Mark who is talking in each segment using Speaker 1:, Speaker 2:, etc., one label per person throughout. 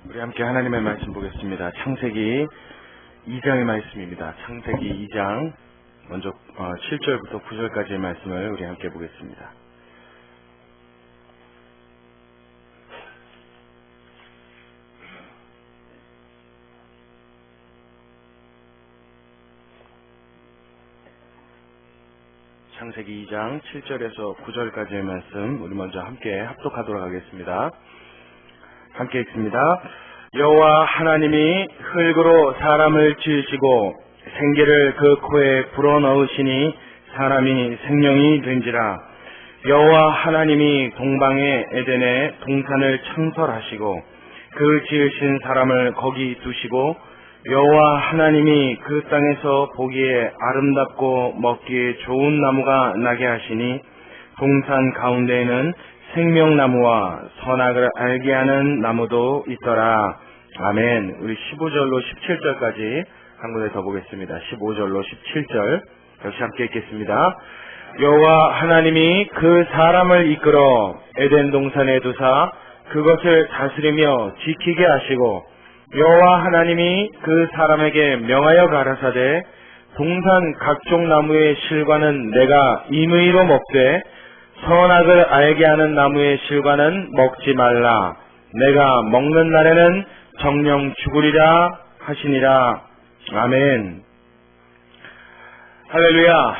Speaker 1: 우리 함께 하나님의 말씀 보겠습니다. 창세기 2장의 말씀입니다. 창세기 2장 먼저 7절부터 9절까지의 말씀을 우리 함께 보겠습니다. 창세기 2장 7절에서 9절까지의 말씀 우리 먼저 함께 합독하도록 하겠습니다. 함께 읽습니다. 여호와 하나님이 흙으로 사람을 지으시고 생기를 그 코에 불어넣으시니 사람이 생명이 된지라. 여호와 하나님이 동방의 에덴에 동산을 창설하시고 그 지으신 사람을 거기 두시고 여호와 하나님이 그 땅에서 보기에 아름답고 먹기에 좋은 나무가 나게 하시니 동산 가운데에는 생명나무와 선악을 알게 하는 나무도 있더라. 아멘. 우리 15절로 17절까지 한 군데 더 보겠습니다. 15절로 17절 역시 함께 읽겠습니다. 여호와 하나님이 그 사람을 이끌어 에덴 동산에 두사 그것을 다스리며 지키게 하시고 여호와 하나님이 그 사람에게 명하여 가라사대 동산 각종 나무의 실과는 내가 임의로 먹되 선악을 알게 하는 나무의 실과는 먹지 말라. 내가 먹는 날에는 정령 죽으리라 하시니라. 아멘. 할렐루야.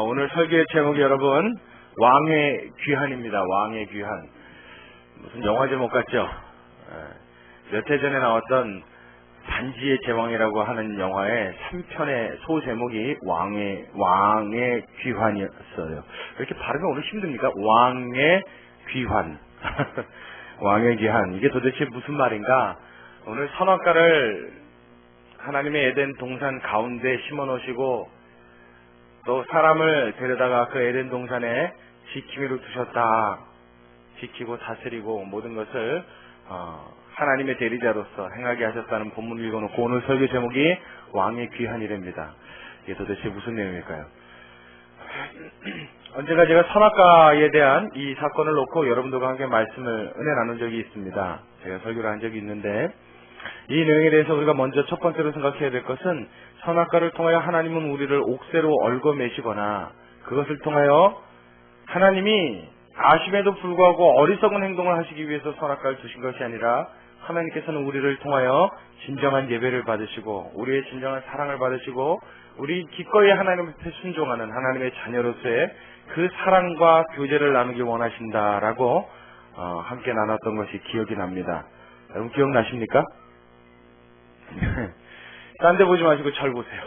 Speaker 1: 오늘 설교의 제목이 여러분 왕의 귀환입니다. 왕의 귀환. 무슨 영화 제목 같죠? 몇 해 전에 나왔던 반지의 제왕이라고 하는 영화의 3편의 소제목이 왕의 귀환이었어요. 이렇게 발음이 오늘 힘듭니까? 왕의 귀환. 왕의 귀환. 이게 도대체 무슨 말인가? 오늘 선악과를 하나님의 에덴 동산 가운데 심어 놓으시고 또 사람을 데려다가 그 에덴 동산에 지킴이로 두셨다. 지키고 다스리고 모든 것을 하나님의 대리자로서 행하게 하셨다는 본문을 읽어놓고 오늘 설교 제목이 왕의 귀환이랍니다. 이게 도대체 무슨 내용일까요? 언젠가 제가 선악과에 대한 이 사건을 놓고 여러분들과 함께 말씀을 은혜 나눈 적이 있습니다. 제가 설교를 한 적이 있는데 이 내용에 대해서 우리가 먼저 첫 번째로 생각해야 될 것은 선악과를 통하여 하나님은 우리를 옥새로 얽어매시거나 그것을 통하여 하나님이 아심에도 불구하고 어리석은 행동을 하시기 위해서 선악과를 두신 것이 아니라 하나님께서는 우리를 통하여 진정한 예배를 받으시고 우리의 진정한 사랑을 받으시고 우리 기꺼이 하나님 앞에 순종하는 하나님의 자녀로서의 그 사랑과 교제를 나누길 원하신다라고 함께 나눴던 것이 기억이 납니다. 여러분 기억나십니까? 딴 데 보지 마시고 절 보세요.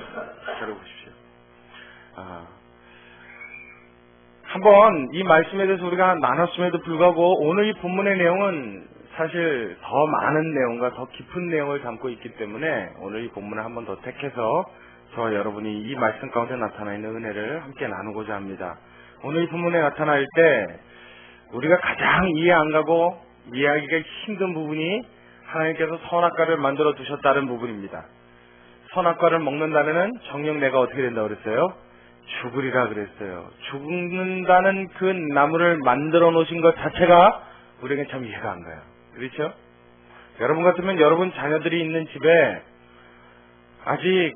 Speaker 1: 저를 보십시오. 한번 이 말씀에 대해서 우리가 나눴음에도 불구하고 오늘 이 본문의 내용은 사실 더 많은 내용과 더 깊은 내용을 담고 있기 때문에 오늘 이 본문을 한번 더 택해서 저와 여러분이 이 말씀 가운데 나타나 있는 은혜를 함께 나누고자 합니다. 오늘 이 본문에 나타날 때 우리가 가장 이해 안 가고 이해하기가 힘든 부분이 하나님께서 선악과를 만들어 두셨다는 부분입니다. 선악과를 먹는 날에는 정녕 내가 어떻게 된다고 그랬어요? 죽으리라 그랬어요. 죽는다는 그 나무를 만들어 놓으신 것 자체가 우리에게 참 이해가 안 가요. 그렇죠? 여러분 같으면 여러분 자녀들이 있는 집에 아직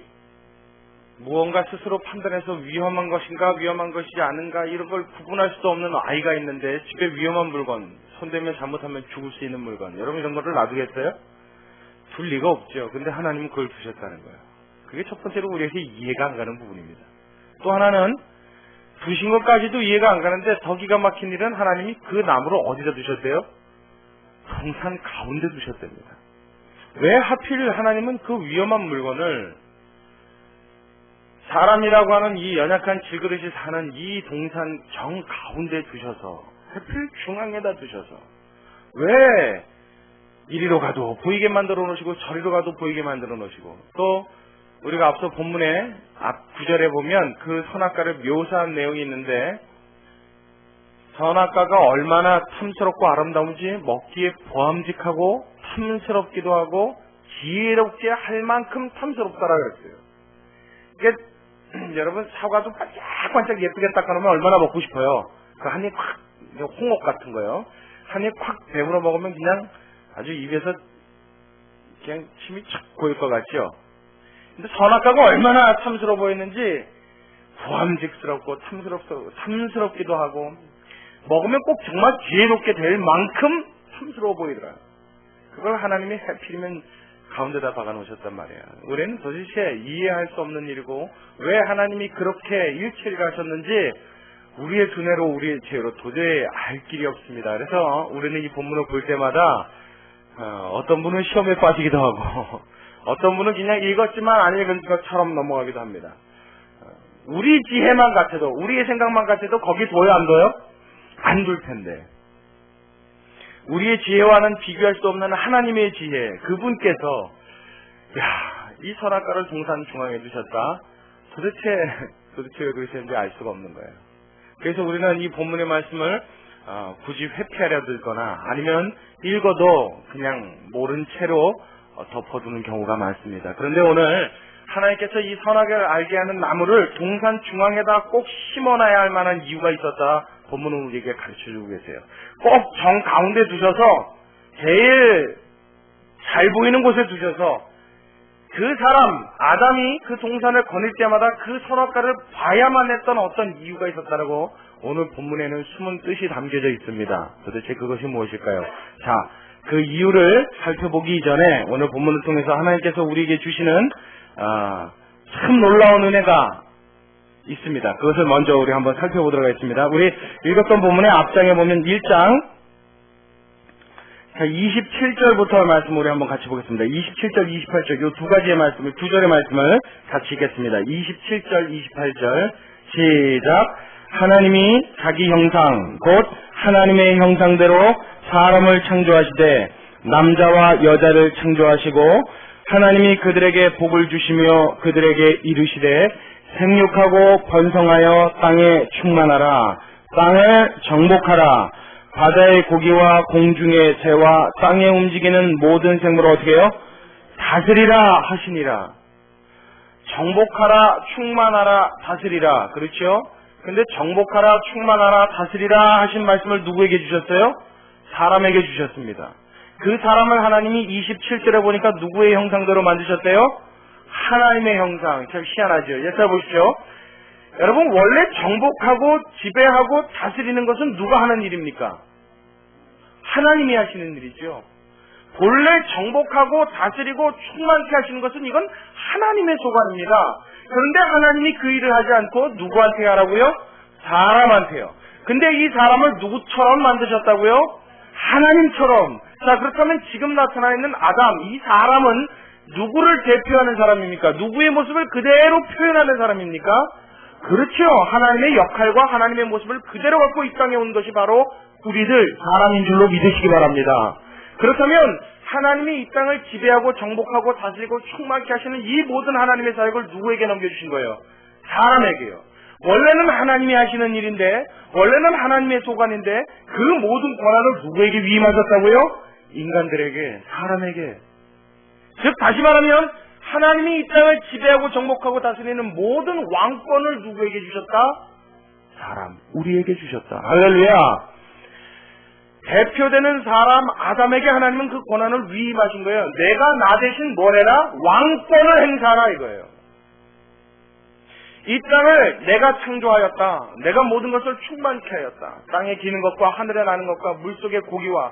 Speaker 1: 무언가 스스로 판단해서 위험한 것인가 위험한 것이지 않은가 이런 걸 구분할 수도 없는 아이가 있는데 집에 위험한 물건, 손대면 잘못하면 죽을 수 있는 물건, 여러분 이런 거를 놔두겠어요? 둘 리가 없죠. 근데 하나님은 그걸 두셨다는 거예요. 그게 첫 번째로 우리에게 이해가 안 가는 부분입니다. 또 하나는 두신 것까지도 이해가 안 가는데 더 기가 막힌 일은 하나님이 그 나무를 어디다 두셨대요? 동산 가운데 두셨답니다. 왜 하필 하나님은 그 위험한 물건을 사람이라고 하는 이 연약한 질그릇이 사는 이 동산 정 가운데 두셔서 하필 중앙에다 두셔서 왜 이리로 가도 보이게 만들어 놓으시고 저리로 가도 보이게 만들어 놓으시고 또 우리가 앞서 본문의 앞 구절에 보면 그 선악과를 묘사한 내용이 있는데 선악과가 얼마나 탐스럽고 아름다운지 먹기에 보암직하고 탐스럽기도 하고 지혜롭게 할 만큼 탐스럽다라고 했어요. 그러니까 여러분 사과도 반짝반짝 예쁘게 닦아놓으면 얼마나 먹고 싶어요. 그 한 입 콱 홍옥 같은 거요. 한 입 콱 배물어 먹으면 그냥 아주 입에서 그냥 침이 촥 고일 것 같죠? 근데 선악과가 얼마나 탐스러워 보였는지 부함직스럽고 탐스럽기도 하고 먹으면 꼭 정말 지혜롭게 될 만큼 탐스러워 보이더라. 그걸 하나님이 하필이면 가운데다 박아놓으셨단 말이야. 우리는 도대체 이해할 수 없는 일이고 왜 하나님이 그렇게 일처리를 하셨는지 우리의 두뇌로 우리의 지혜로 도저히 알 길이 없습니다. 그래서 우리는 이 본문을 볼 때마다 어떤 분은 시험에 빠지기도 하고 어떤 분은 그냥 읽었지만 안 읽은 것처럼 넘어가기도 합니다. 우리 지혜만 같아도 우리의 생각만 같아도 거기 둬요 안 둬요? 안 둘 텐데 우리의 지혜와는 비교할 수 없는 하나님의 지혜 그분께서 이 선악과를 동산 중앙에 두셨다. 도대체 왜 그러셨는지 알 수가 없는 거예요. 그래서 우리는 이 본문의 말씀을 굳이 회피하려 들거나 아니면 읽어도 그냥 모른 채로 덮어두는 경우가 많습니다. 그런데 오늘 하나님께서 이 선악을 알게 하는 나무를 동산 중앙에다 꼭 심어놔야 할 만한 이유가 있었다. 본문은 우리에게 가르쳐주고 계세요. 꼭 정 가운데 두셔서 제일 잘 보이는 곳에 두셔서 그 사람 아담이 그 동산을 거닐 때마다 그 선악과를 봐야만 했던 어떤 이유가 있었다라고 오늘 본문에는 숨은 뜻이 담겨져 있습니다. 도대체 그것이 무엇일까요? 자, 그 이유를 살펴보기 이전에 오늘 본문을 통해서 하나님께서 우리에게 주시는 참 놀라운 은혜가 있습니다. 그것을 먼저 우리 한번 살펴보도록 하겠습니다. 우리 읽었던 본문의 앞장에 보면 1장 27절부터 말씀 우리 한번 같이 보겠습니다. 27절, 28절 이 두 가지의 말씀을 두 절의 말씀을 같이 읽겠습니다. 27절, 28절 시작. 하나님이 자기 형상 곧 하나님의 형상대로 사람을 창조하시되 남자와 여자를 창조하시고 하나님이 그들에게 복을 주시며 그들에게 이르시되 생육하고 번성하여 땅에 충만하라. 땅을 정복하라. 바다의 고기와 공중의 새와 땅에 움직이는 모든 생물을 어떻게 해요? 다스리라 하시니라. 정복하라, 충만하라, 다스리라. 그렇죠? 근데 정복하라, 충만하라, 다스리라 하신 말씀을 누구에게 주셨어요? 사람에게 주셨습니다. 그 사람을 하나님이 27절에 보니까 누구의 형상대로 만드셨대요? 하나님의 형상. 참 희한하죠. 예사 보십시오. 여러분 원래 정복하고 지배하고 다스리는 것은 누가 하는 일입니까? 하나님이 하시는 일이죠. 본래 정복하고 다스리고 충만케 하시는 것은 이건 하나님의 소관입니다. 그런데 하나님이 그 일을 하지 않고 누구한테 하라고요? 사람한테요. 근데 이 사람을 누구처럼 만드셨다고요? 하나님처럼. 자, 그렇다면 지금 나타나 있는 아담, 이 사람은 누구를 대표하는 사람입니까? 누구의 모습을 그대로 표현하는 사람입니까? 그렇죠. 하나님의 역할과 하나님의 모습을 그대로 갖고 이 땅에 온 것이 바로 우리들 사람인 줄로 믿으시기 바랍니다. 그렇다면 하나님이 이 땅을 지배하고 정복하고 다스리고 충만케 하시는 이 모든 하나님의 사역을 누구에게 넘겨주신 거예요? 사람에게요. 원래는 하나님이 하시는 일인데 원래는 하나님의 소관인데 그 모든 권한을 누구에게 위임하셨다고요? 인간들에게, 사람에게. 즉 다시 말하면 하나님이 이 땅을 지배하고 정복하고 다스리는 모든 왕권을 누구에게 주셨다? 사람, 우리에게 주셨다. 할렐루야. 대표되는 사람 아담에게 하나님은 그 권한을 위임하신 거예요. 내가 나 대신 뭘 해라? 왕권을 행사하라 이거예요. 이 땅을 내가 창조하였다. 내가 모든 것을 충만케 하였다. 땅에 기는 것과 하늘에 나는 것과 물속의 고기와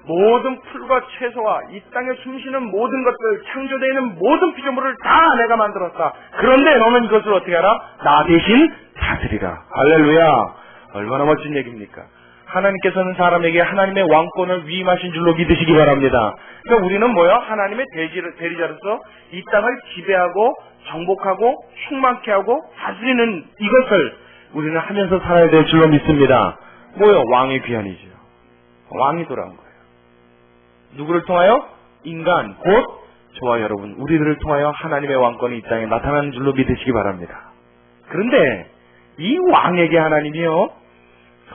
Speaker 1: 모든 풀과 채소와 이 땅에 숨쉬는 모든 것들, 창조되어 있는 모든 피조물을 다 내가 만들었다. 그런데 너는 이것을 어떻게 하라? 나 대신 다스리라. 할렐루야. 얼마나 멋진 얘기입니까? 하나님께서는 사람에게 하나님의 왕권을 위임하신 줄로 믿으시기 바랍니다. 그러니까 우리는 뭐요? 하나님의 대리자로서 이 땅을 지배하고 정복하고 충만케 하고 다스리는 이것을 우리는 하면서 살아야 될 줄로 믿습니다. 뭐요? 왕의 귀환이죠. 왕이 돌아온 거예요. 누구를 통하여? 인간, 곧 저와 여러분, 우리들을 통하여 하나님의 왕권이 이 땅에 나타나는 줄로 믿으시기 바랍니다. 그런데 이 왕에게 하나님이요,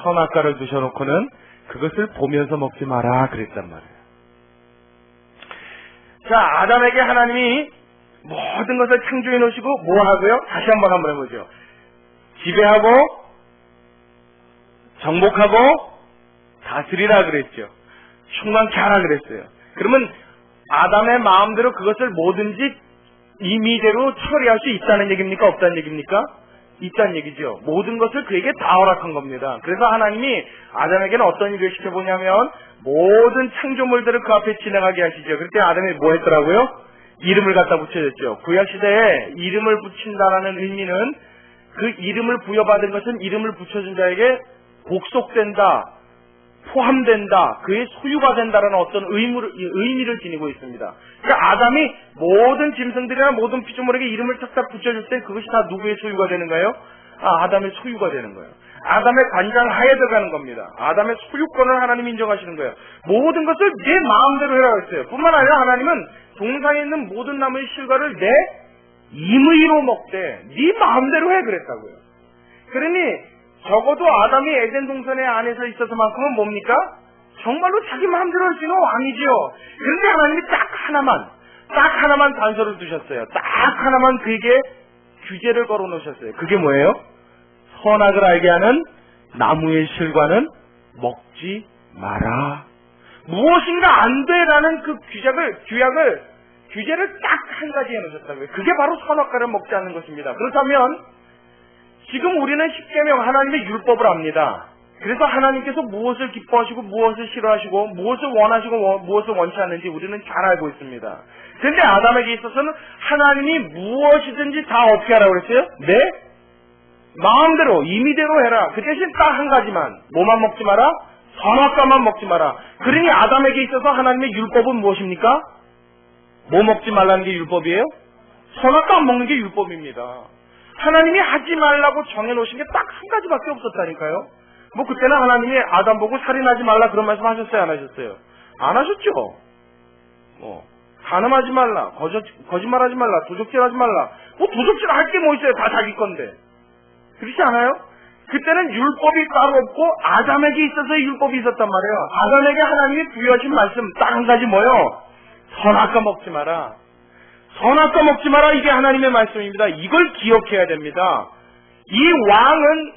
Speaker 1: 선악과를 두셔놓고는 그것을 보면서 먹지 마라 그랬단 말이에요. 자, 아담에게 하나님이 모든 것을 창조해 놓으시고 뭐 하고요? 다시 한번 해보죠. 지배하고 정복하고 다스리라 그랬죠. 충만케 하라 그랬어요. 그러면 아담의 마음대로 그것을 뭐든지 임의대로 처리할 수 있다는 얘기입니까? 없다는 얘기입니까? 있다는 얘기죠. 모든 것을 그에게 다 허락한 겁니다. 그래서 하나님이 아담에게는 어떤 일을 시켜보냐면 모든 창조물들을 그 앞에 지나가게 하시죠. 그때 아담이 뭐 했더라고요? 이름을 갖다 붙여줬죠. 구약시대에 이름을 붙인다라는 의미는 그 이름을 부여받은 것은 이름을 붙여준 자에게 복속된다, 포함된다, 그의 소유가 된다라는 어떤 의미를 지니고 있습니다. 그러니까 아담이 모든 짐승들이나 모든 피조물에게 이름을 탁탁 붙여줄 때 그것이 다 누구의 소유가 되는 거예요? 아담의 소유가 되는 거예요. 아담의 관장 하에 들어가는 겁니다. 아담의 소유권을 하나님이 인정하시는 거예요. 모든 것을 내 마음대로 해라고 했어요. 뿐만 아니라 하나님은 동상에 있는 모든 나무의 실과를 내 임의로 먹되 네 마음대로 해 그랬다고요. 그러니 적어도 아담이 에덴 동산의 안에서 있어서만큼은 뭡니까? 정말로 자기 마음대로 할 수 있는 왕이지요. 그런데 하나님이 딱 하나만 단서를 두셨어요. 딱 하나만 그에게 규제를 걸어 놓으셨어요. 그게 뭐예요? 선악을 알게 하는 나무의 실과는 먹지 마라. 무엇인가 안 돼라는 그 규제를 딱 한 가지 해놓으셨다고요. 그게 바로 선악과를 먹지 않는 것입니다. 그렇다면 지금 우리는 십계명 하나님의 율법을 압니다. 그래서 하나님께서 무엇을 기뻐하시고 무엇을 싫어하시고 무엇을 원하시고 무엇을 원치 않는지 우리는 잘 알고 있습니다. 그런데 아담에게 있어서는 하나님이 무엇이든지 다 어떻게 하라고 그랬어요? 네? 마음대로 임의대로 해라. 그 대신 딱 한 가지만 뭐만 먹지 마라? 선악과만 먹지 마라. 그러니 아담에게 있어서 하나님의 율법은 무엇입니까? 뭐 먹지 말라는 게 율법이에요? 선악과 안 먹는 게 율법입니다. 하나님이 하지 말라고 정해놓으신 게 딱 한 가지밖에 없었다니까요. 뭐 그때는 하나님이 아담 보고 살인하지 말라 그런 말씀 하셨어요? 안 하셨어요? 안 하셨죠. 간음하지 말라, 거짓말하지 말라, 도적질하지 말라. 뭐 도적질 할 게 뭐 있어요? 다 자기 건데. 그렇지 않아요? 그때는 율법이 따로 없고 아담에게 있어서의 율법이 있었단 말이에요. 아담에게 하나님이 부여하신 말씀 딱 한 가지 뭐요? 선악과 먹지 마라. 선악과 먹지 마라. 이게 하나님의 말씀입니다. 이걸 기억해야 됩니다. 이 왕은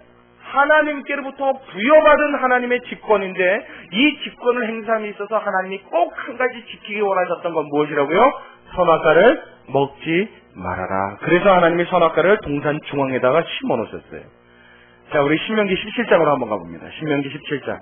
Speaker 1: 하나님께로부터 부여받은 하나님의 직권인데 이 직권을 행사함에 있어서 하나님이 꼭 한 가지 지키기 원하셨던 건 무엇이라고요? 선악과를 먹지 말아라. 그래서 하나님이 선악과를 동산 중앙에다가 심어 놓으셨어요. 자, 우리 신명기 17장으로 한번 가봅니다. 신명기 17장.